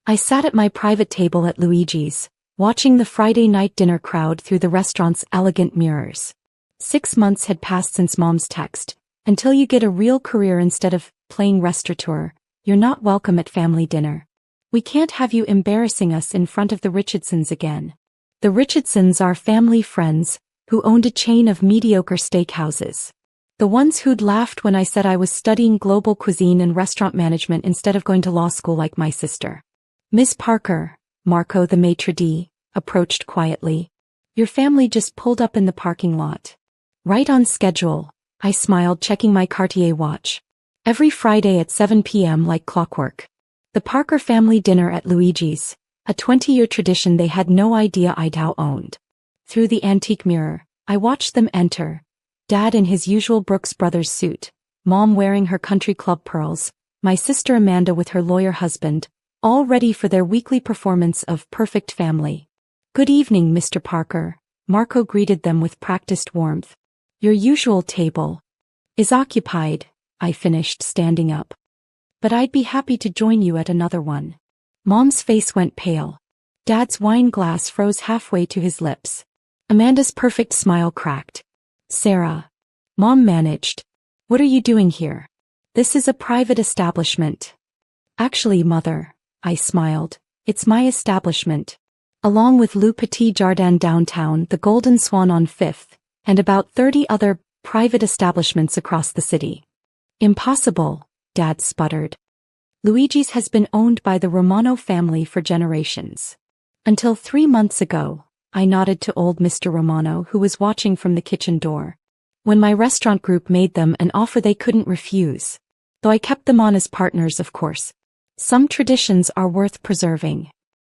I sat at my private table at Luigi's, watching the Friday night dinner crowd through the restaurant's elegant mirrors. 6 months had passed since Mom's text. Until you get a real career instead of playing restaurateur, you're not welcome at family dinner. We can't have you embarrassing us in front of the Richardsons again. The Richardsons are family friends who owned a chain of mediocre steakhouses. The ones who'd laughed when I said I was studying global cuisine and restaurant management instead of going to law school like my sister. Miss Parker, Marco the maitre d', approached quietly. Your family just pulled up in the parking lot. Right on schedule, I smiled, checking my Cartier watch. Every Friday at 7 p.m. like clockwork. The Parker family dinner at Luigi's, a 20-year tradition they had no idea I'd owned. Through the antique mirror, I watched them enter. Dad in his usual Brooks Brothers suit, Mom wearing her country club pearls, my sister Amanda with her lawyer husband, all ready for their weekly performance of Perfect Family. Good evening, Mr. Parker, Marco greeted them with practiced warmth. Your usual table is occupied, I finished, standing up. But I'd be happy to join you at another one. Mom's face went pale. Dad's wine glass froze halfway to his lips. Amanda's perfect smile cracked. Sarah. Mom managed. What are you doing here? This is a private establishment. Actually, Mother, I smiled, it's my establishment. Along with Le Petit Jardin downtown, the Golden Swan on 5th, and about 30 other private establishments across the city. Impossible, Dad sputtered. Luigi's has been owned by the Romano family for generations. Until 3 months ago, I nodded to old Mr. Romano, who was watching from the kitchen door. When my restaurant group made them an offer they couldn't refuse. Though I kept them on as partners, of course. Some traditions are worth preserving.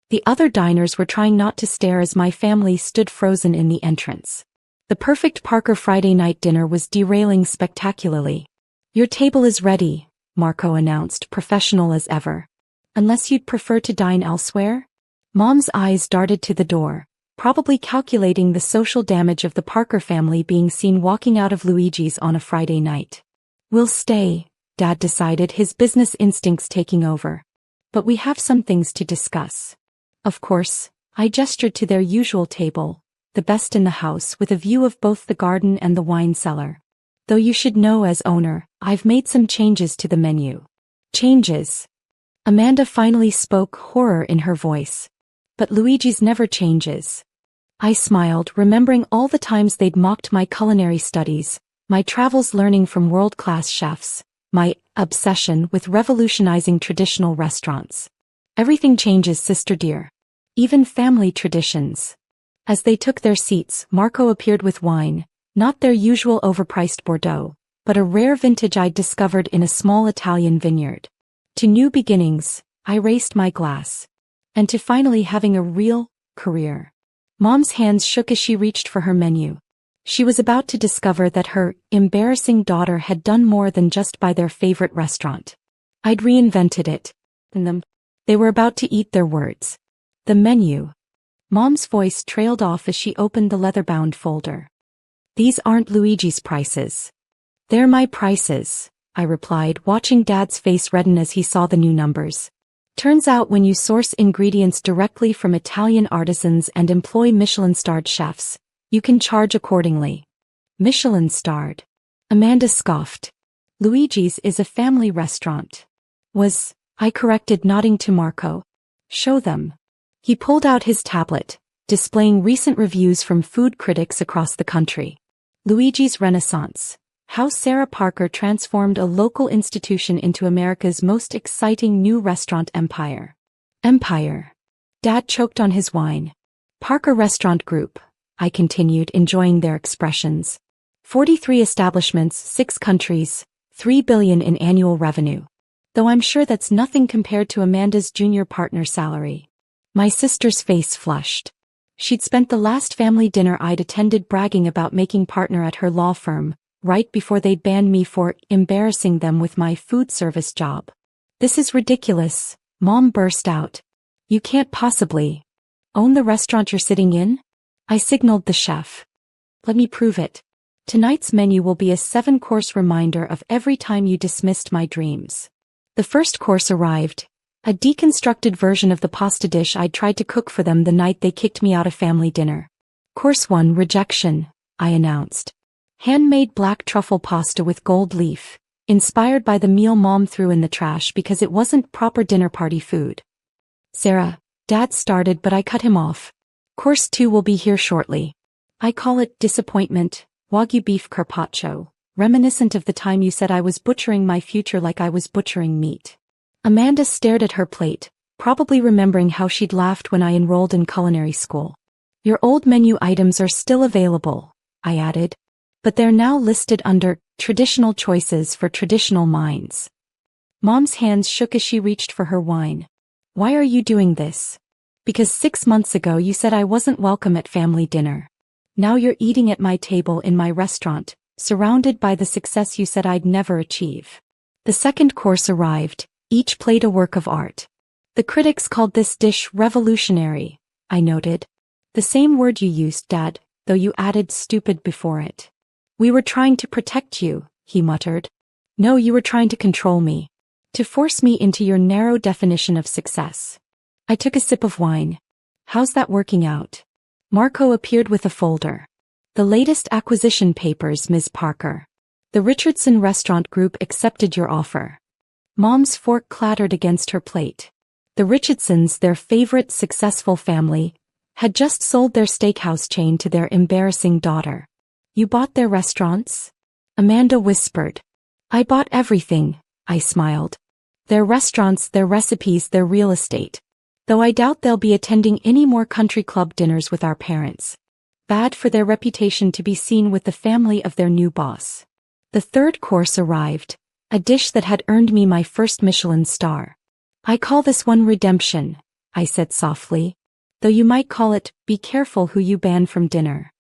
The other diners were trying not to stare as my family stood frozen in the entrance. The perfect Parker Friday night dinner was derailing spectacularly. Your table is ready, Marco announced, professional as ever. Unless you'd prefer to dine elsewhere? Mom's eyes darted to the door, probably calculating the social damage of the Parker family being seen walking out of Luigi's on a Friday night. We'll stay, Dad decided, his business instincts taking over. But we have some things to discuss. Of course, I gestured to their usual table, the best in the house, with a view of both the garden and the wine cellar. Though you should know, as owner, I've made some changes to the menu. Changes? Amanda finally spoke, horror in her voice. But Luigi's never changes. I smiled, remembering all the times they'd mocked my culinary studies, my travels learning from world-class chefs, my obsession with revolutionizing traditional restaurants. Everything changes, sister dear. Even family traditions. As they took their seats, Marco appeared with wine, not their usual overpriced Bordeaux, but a rare vintage I'd discovered in a small Italian vineyard. To new beginnings, I raised my glass. And to finally having a real career. Mom's hands shook as she reached for her menu. She was about to discover that her embarrassing daughter had done more than just buy their favorite restaurant. I'd reinvented it. And they were about to eat their words. The menu. Mom's voice trailed off as she opened the leather-bound folder. These aren't Luigi's prices. They're my prices, I replied, watching Dad's face redden as he saw the new numbers. Turns out when you source ingredients directly from Italian artisans and employ Michelin-starred chefs, you can charge accordingly. Michelin-starred? Amanda scoffed. Luigi's is a family restaurant. I corrected, nodding to Marco. Show them. He pulled out his tablet, displaying recent reviews from food critics across the country. Luigi's Renaissance. How Sarah Parker transformed a local institution into America's most exciting new restaurant empire. Empire. Dad choked on his wine. Parker Restaurant Group, I continued, enjoying their expressions. 43 establishments, 6 countries, $3 billion in annual revenue. Though I'm sure that's nothing compared to Amanda's junior partner salary. My sister's face flushed. She'd spent the last family dinner I'd attended bragging about making partner at her law firm, right before they'd banned me for embarrassing them with my food service job. This is ridiculous, Mom burst out. You can't possibly own the restaurant you're sitting in? I signaled the chef. Let me prove it. Tonight's menu will be a 7-course reminder of every time you dismissed my dreams. The first course arrived, A deconstructed version of the pasta dish I'd tried to cook for them the night they kicked me out of family dinner. Course 1, rejection, I announced. Handmade black truffle pasta with gold leaf, inspired by the meal Mom threw in the trash because it wasn't proper dinner party food. Sarah, Dad started but I cut him off. Course 2 will be here shortly. I call it disappointment, Wagyu beef carpaccio, reminiscent of the time you said I was butchering my future like I was butchering meat. Amanda stared at her plate, probably remembering how she'd laughed when I enrolled in culinary school. Your old menu items are still available, I added. But they're now listed under traditional choices for traditional minds. Mom's hands shook as she reached for her wine. Why are you doing this? Because 6 months ago you said I wasn't welcome at family dinner. Now you're eating at my table in my restaurant, surrounded by the success you said I'd never achieve. The second course arrived, each plate a work of art. The critics called this dish revolutionary, I noted. The same word you used, Dad, though you added stupid before it. We were trying to protect you, he muttered. No, you were trying to control me. To force me into your narrow definition of success. I took a sip of wine. How's that working out? Marco appeared with a folder. The latest acquisition papers, Ms. Parker. The Richardson Restaurant Group accepted your offer. Mom's fork clattered against her plate. The Richardsons, their favorite successful family, had just sold their steakhouse chain to their embarrassing daughter. You bought their restaurants? Amanda whispered. I bought everything, I smiled. Their restaurants, their recipes, their real estate. Though I doubt they'll be attending any more country club dinners with our parents. Bad for their reputation to be seen with the family of their new boss. The third course arrived, a dish that had earned me my first Michelin star. I call this one redemption, I said softly. Though you might call it, be careful who you ban from dinner.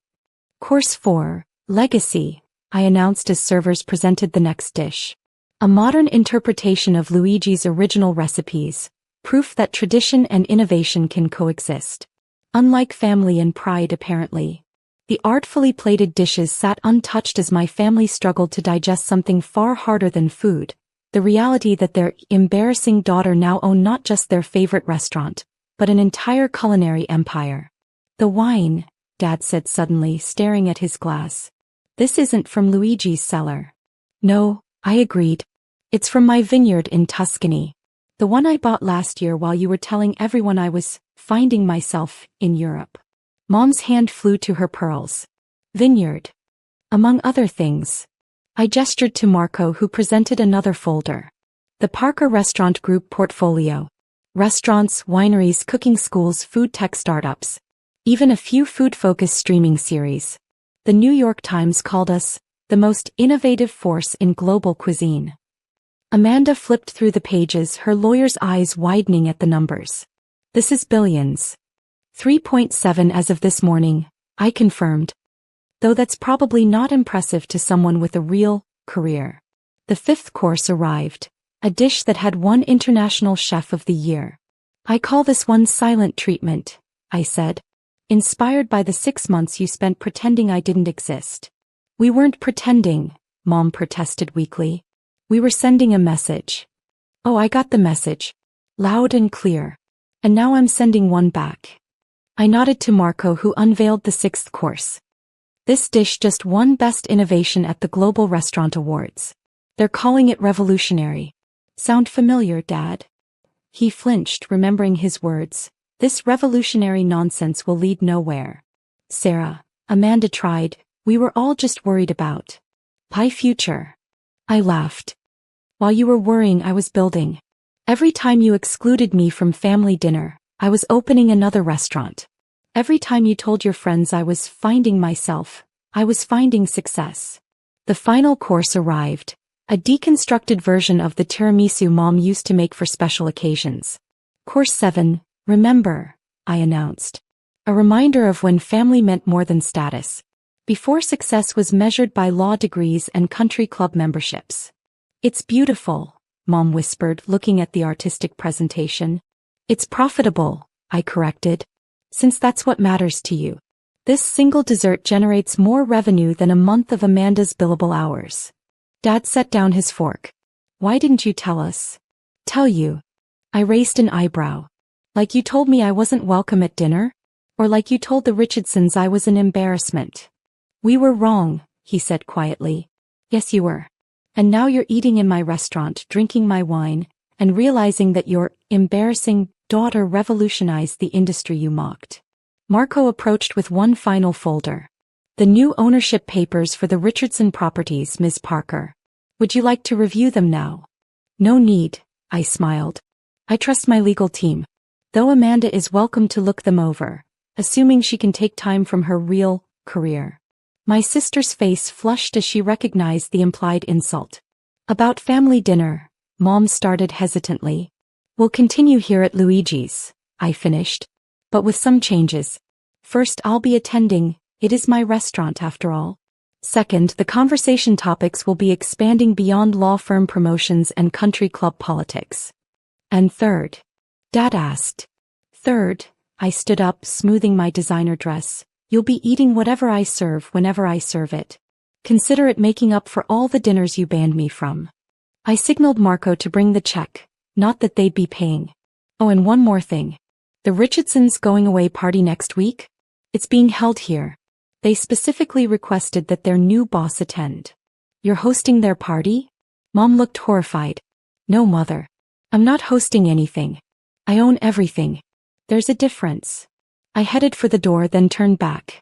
Course 4, legacy, I announced as servers presented the next dish. A modern interpretation of Luigi's original recipes, proof that tradition and innovation can coexist. Unlike family and pride apparently. The artfully plated dishes sat untouched as my family struggled to digest something far harder than food, the reality that their embarrassing daughter now owned not just their favorite restaurant, but an entire culinary empire. The wine, Dad said suddenly, staring at his glass. This isn't from Luigi's cellar. No, I agreed. It's from my vineyard in Tuscany. The one I bought last year while you were telling everyone I was finding myself in Europe. Mom's hand flew to her pearls. Vineyard. Among other things. I gestured to Marco, who presented another folder. The Parker Restaurant Group portfolio. Restaurants, wineries, cooking schools, food tech startups. Even a few food-focused streaming series. The New York Times called us the most innovative force in global cuisine. Amanda flipped through the pages, her lawyer's eyes widening at the numbers. This is billions. 3.7 as of this morning, I confirmed. Though that's probably not impressive to someone with a real career. The fifth course arrived, a dish that had won International Chef of the Year. I call this one silent treatment, I said. Inspired by the 6 months you spent pretending I didn't exist. We weren't pretending, Mom protested weakly. We were sending a message. Oh, I got the message. Loud and clear. And now I'm sending one back. I nodded to Marco, who unveiled the sixth course. This dish just won Best Innovation at the Global Restaurant Awards. They're calling it revolutionary. Sound familiar, Dad? He flinched, remembering his words. This revolutionary nonsense will lead nowhere. Sarah, Amanda tried, we were all just worried about pie future. I laughed. While you were worrying, I was building. Every time you excluded me from family dinner, I was opening another restaurant. Every time you told your friends I was finding myself, I was finding success. The final course arrived, a deconstructed version of the tiramisu Mom used to make for special occasions. Course 7, remember, I announced. A reminder of when family meant more than status. Before success was measured by law degrees and country club memberships. It's beautiful, Mom whispered, looking at the artistic presentation. It's profitable, I corrected. Since that's what matters to you. This single dessert generates more revenue than a month of Amanda's billable hours. Dad set down his fork. Why didn't you tell us? Tell you. I raised an eyebrow. Like you told me I wasn't welcome at dinner? Or like you told the Richardsons I was an embarrassment? We were wrong, he said quietly. Yes, you were. And now you're eating in my restaurant, drinking my wine, and realizing that your embarrassing daughter revolutionized the industry you mocked. Marco approached with one final folder. The new ownership papers for the Richardson properties, Ms. Parker. Would you like to review them now? No need, I smiled. I trust my legal team. Though Amanda is welcome to look them over, assuming she can take time from her real career. My sister's face flushed as she recognized the implied insult. About family dinner, Mom started hesitantly. We'll continue here at Luigi's, I finished. But with some changes. First, I'll be attending. It is my restaurant after all. Second, the conversation topics will be expanding beyond law firm promotions and country club politics. And third, Dad asked. Third, I stood up, smoothing my designer dress. You'll be eating whatever I serve whenever I serve it. Consider it making up for all the dinners you banned me from. I signaled Marco to bring the check, not that they'd be paying. Oh, and one more thing. The Richardsons' going-away party next week? It's being held here. They specifically requested that their new boss attend. You're hosting their party? Mom looked horrified. No, Mother. I'm not hosting anything. I own everything. There's a difference. I headed for the door, then turned back.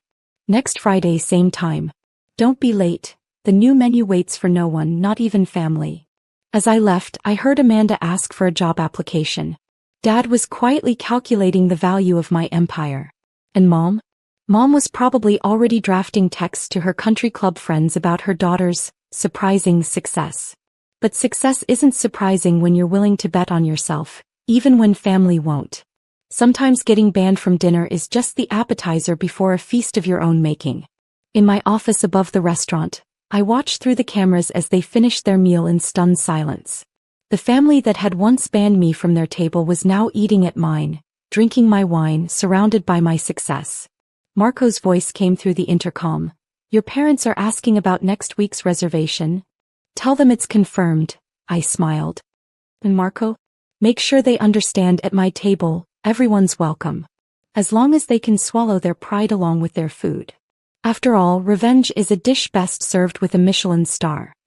Next Friday, same time. Don't be late. The new menu waits for no one, not even family. As I left, I heard Amanda ask for a job application. Dad was quietly calculating the value of my empire. And Mom? Mom was probably already drafting texts to her country club friends about her daughter's surprising success. But success isn't surprising when you're willing to bet on yourself, even when family won't. Sometimes getting banned from dinner is just the appetizer before a feast of your own making. In my office above the restaurant, I watched through the cameras as they finished their meal in stunned silence. The family that had once banned me from their table was now eating at mine, drinking my wine, surrounded by my success. Marco's voice came through the intercom. Your parents are asking about next week's reservation. Tell them it's confirmed, I smiled. And Marco? Make sure they understand at my table, everyone's welcome. As long as they can swallow their pride along with their food. After all, revenge is a dish best served with a Michelin star.